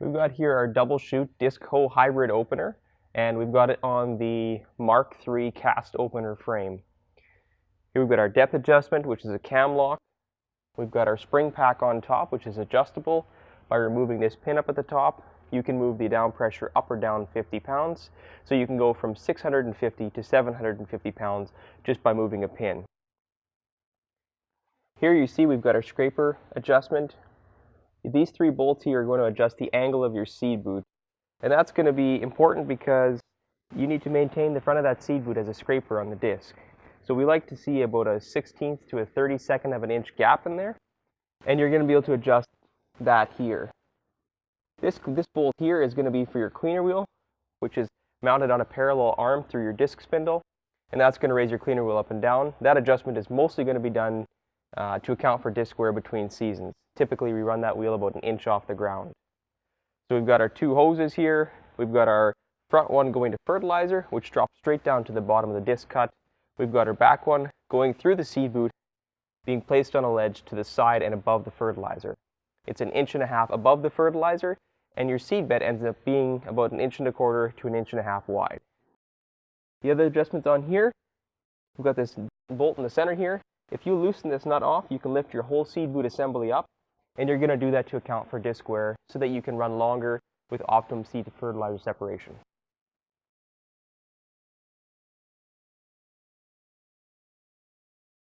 We've got here our double chute disc hoe hybrid opener, and we've got it on the Mark III cast opener frame. Here we've got our depth adjustment, which is a cam lock. We've got our spring pack on top, which is adjustable. By removing this pin up at the top, you can move the down pressure up or down 50 pounds. So you can go from 650 to 750 pounds just by moving a pin. Here you see we've got our scraper adjustment. These three bolts here are going to adjust the angle of your seed boot. And that's going to be important because you need to maintain the front of that seed boot as a scraper on the disc. So we like to see about a 1/16th to a 32nd of an inch gap in there. And you're going to be able to adjust that here. This bolt here is going to be for your cleaner wheel, which is mounted on a parallel arm through your disc spindle. And that's going to raise your cleaner wheel up and down. That adjustment is mostly going to be done to account for disc wear between seasons. Typically we run that wheel about an inch off the ground. So we've got our two hoses here. We've got our front one going to fertilizer, which drops straight down to the bottom of the disc cut. We've got our back one going through the seed boot, being placed on a ledge to the side and above the fertilizer. It's 1.5 inches above the fertilizer, and your seed bed ends up being about 1.25 inches to 1.5 inches wide. The other adjustments on here, we've got this bolt in the center here. If you loosen this nut off, you can lift your whole seed boot assembly up, and you're going to do that to account for disc wear so that you can run longer with optimum seed to fertilizer separation.